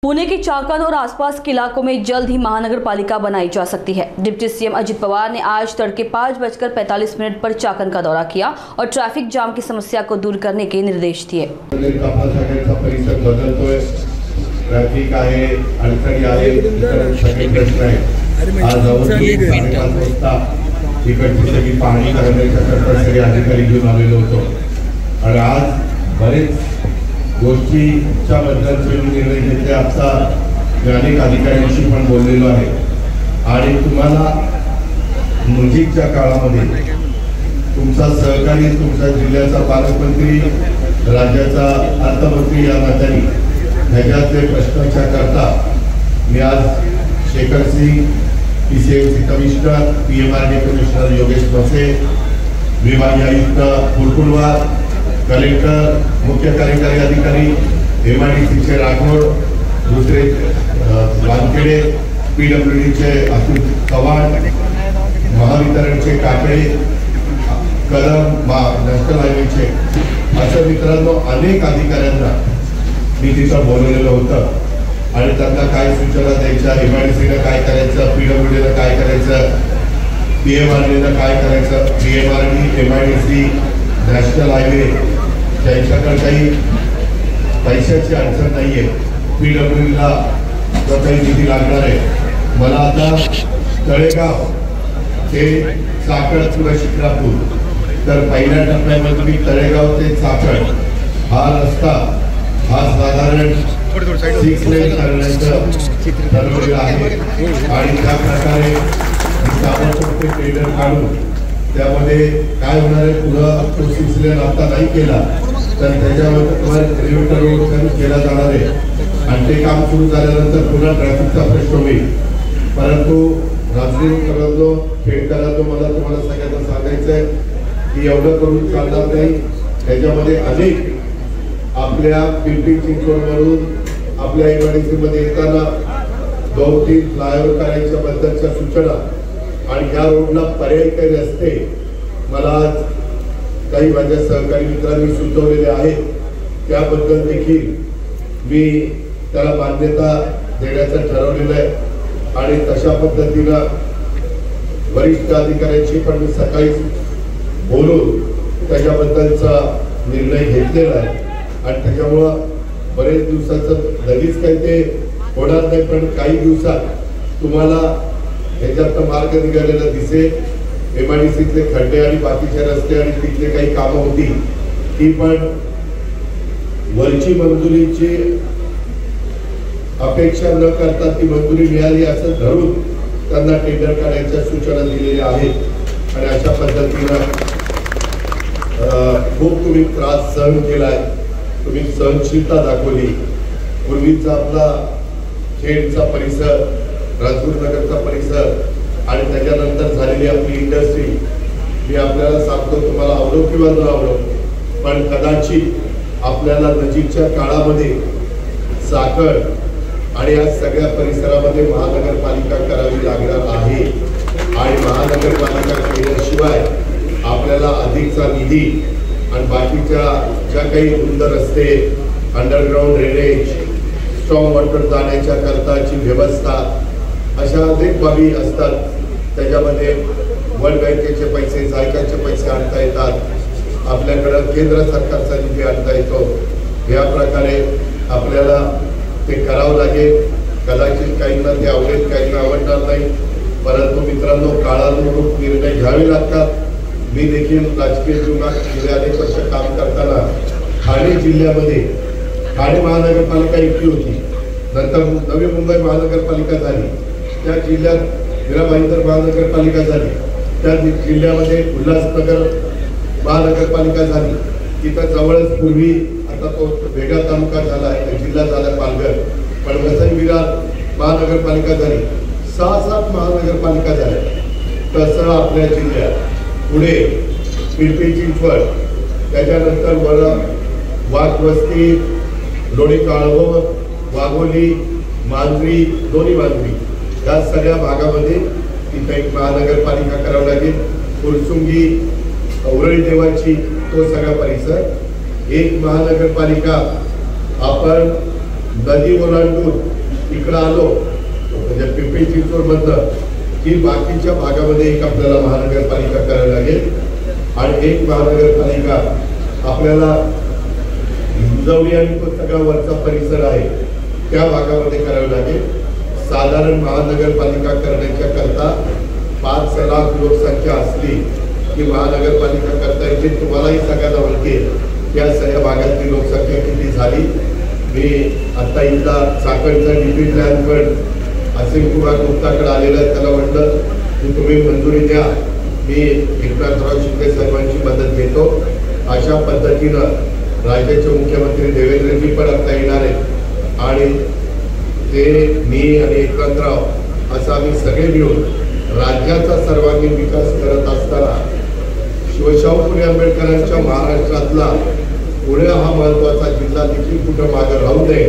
पुणे के चाकण और आसपास के इलाकों में जल्द ही महानगर पालिका बनाई जा सकती है। डिप्टी सीएम अजित पवार ने आज तड़के 5:45 पर चाकण का दौरा किया और ट्रैफिक जाम की समस्या को दूर करने के निर्देश दिए। ट्रॅफिक आहे, अडचणी आहे, सगळे प्रश्न आहेत। आज इकडची सगळी पाहणी करण्याच्या सगळे अधिकारी घेऊन आलेलो होतो आणि आज बरेच गोष्टीच्या बद्दलचे निर्णय घेतले। आता अनेक अधिकाऱ्यांशी पण बोललेलो आहे आणि तुम्हाला नजीकच्या काळामध्ये तुमचा सहकारी, तुमच्या जिल्ह्याचा पालकमंत्री, राज्याचा अर्थमंत्री या नात्याने ह्याच्यातले प्रश्नांच्या करता मी आज Shekhar Singh, PCMC commissioner, PMRD commissioner Yogesh बसे, विभागीय आयुक्त कुलकुलवार, कलेक्टर, मुख्य कार्यकारी अधिकारी, एमआयडीसीचे राठोड, दुसरे वानखेडे, पीडब्ल्यूडीचे अतुल चव्हाण, महावितरणचे काकडे, कदम नॅशनल हायवेचे असं मित्रांनो अनेक अधिकाऱ्यांना मी तिथं बोलवलेलं होतं आणि त्यांना काय सूचना द्यायच्या, एमआयडीसीनं काय करायचं, पीडब्ल्यूडीनं काय करायचं, पीएमआरडीनं काय करायचं, पीएमआरडी, एमआयडीसी, नॅशनल हायवे त्यांच्याकडे काही पैशाची अडचण नाहीये। पीडब्ल्यूडीला जो काही निधी लागणार आहे, मला आता तळेगाव ते चाकण किंवा शिक्रापूर तर पहिल्या टप्प्यामध्ये मी तळेगाव ते चाकण हा रस्ता हा साधारण 6 लेन करण्याचं ठरवलेलं आहे आणि त्या प्रकारे कामाचे टेंडर काढून त्यामध्ये काय होणार आहे, पुढं तो 6 लेन आता नाही केला तर त्याच्यावर किलोमीटर रोड केला जाणार आहे आणि ते काम सुरू झाल्यानंतर पुन्हा ट्रॅफिकचा प्रश्न होईल। परंतु राजकीय खेळकरांनो मला तुम्हाला सगळ्यांना सांगायचं आहे की एवढं करून चालणार नाही। त्याच्यामध्ये अनेक आपल्या पिंपरी चिंचवडवरून आपल्या एमआयडीसी मध्ये येताना 2-3 फ्लायओव्हर करायच्या बद्दलच्या सूचना आणि या रोडला पर्यायी काही रस्ते मला आज काही माझ्या सहकारी मित्रांनी सुचवलेले आहेत, त्याबद्दल देखील मी त्याला मान्यता देण्याचं ठरवलेलं आहे आणि तशा पद्धतीनं वरिष्ठ अधिकाऱ्यांशी पण मी सकाळी बोलून त्याच्याबद्दलचा निर्णय घेतलेला आहे आणि त्याच्यामुळं बरेच दिवसाचं लगेच काही ते होणार नाही, पण काही दिवसात तुम्हाला ह्याच्यात मार्ग निघालेला दिसेल। एमआयडीसीतले खड्डे आणि बाकीचे रस्ते आणि तिथले काही कामं होती ती पण वरची मंजुरीची अपेक्षा न करता ती मंजुरी मिळाली असं धरून त्यांना टेंडर काढायच्या सूचना दिलेल्या आहेत आणि अशा पद्धतीनं खूप तुम्ही त्रास सहन केलाय, तुम्ही सहनशीलता दाखवली। पूर्वीचा आपला खेडचा परिसर, राजगुरुनगरचा परिसर आणि त्याच्यानंतर झालेली आपली इंडस्ट्री, मी आपल्याला सांगतो तुम्हाला आवडो किंवा न आवडो पण कदाचित आपल्याला नजीकच्या काळामध्ये चाकण आणि या सगळ्या परिसरामध्ये महानगरपालिका करावी लागणार आहे आणि महानगरपालिका केल्याशिवाय आपल्याला अधिकचा निधी आणि बाकीच्या ज्या काही रुंद रस्ते, अंडरग्राउंड ड्रेनेज, स्ट्रॉंग वॉटर जाण्याच्या करताची व्यवस्था अशा अनेक बाबी असतात। त्याच्यामध्ये वर्ल्ड बँकेचे पैसे, जायकाचे पैसे आणता येतात, आपल्याकडं केंद्र सरकारचा निधी आणता येतो। या प्रकारे आपल्याला ते करावं लागेल। कदाचित काहींना ते आवडेल, काहींना आवडणार नाही, परंतु मित्रांनो काळानुरूप निर्णय घ्यावे लागतात। मी देखील राजकीय जीवनात गेले अनेक वर्ष काम करताना ठाणे जिल्ह्यामध्ये ठाणे महानगरपालिका एकटी होती, नंतर नवी मुंबई महानगरपालिका झाली, त्या जिल्ह्यात मीरा भाईंदर महानगरपालिका झाली, त्या जिल्ह्यामध्ये उल्हासनगर महानगरपालिका झाली, तिथं जवळच पूर्वी आता तो वेगळा तालुका झाला आहे, जिल्हा झाला पालघर, पण वसई विरार महानगरपालिका झाली, 6-7 महानगरपालिका झाल्या। तसं आपल्या जिल्ह्यात पुढे पिंपरी चिंचवड, त्याच्यानंतर वाघवस्ती, लोणी काळभोर, वाघोली, मांजरी, दोन्ही मांजरी या सगळ्या भागामध्ये तिथे एक महानगरपालिका करावं लागेल। फुरसुंगी, उरळी देवाची तो सगळा परिसर एक महानगरपालिका आपण नदी ओलांडून इकडं आलो म्हणजे पिंपरी चिंचवडमधनं की बाकीच्या भागामध्ये एक आपल्याला महानगरपालिका करावी लागेल आणि एक महानगरपालिका आपल्याला हिंजवडी आणि तो सगळा वरचा परिसर आहे त्या भागामध्ये करावी लागेल. साधारण महानगरपालिका करण्याच्या करता 5 लाख लोकसंख्या असली की महानगरपालिका करता येते. तुम्हालाही सगळ्यांना माहिती त्या सगळ्या भागातली लोकसंख्या किती झाली. मी आता इथला चाकणचा डिप्टी प्लॅन पण असीम कुमार गुप्ताकडे आलेला आहे. त्याला म्हटलं की तुम्ही मंजुरी द्या, मी एकनाथराव शिंदे साहेबांची मदत घेतो. अशा पद्धतीनं राज्याचे मुख्यमंत्री देवेंद्रजी पण आता येणार आहेत आणि ते मी आणि एकनाथराव असं आम्ही सगळे मिळून राज्याचा सर्वांगीण विकास करत असताना शिवशाहू फुले आंबेडकरांच्या महाराष्ट्रातला पुणे हा महत्वाचा जिल्हा देखील कुठं मागे राहू नये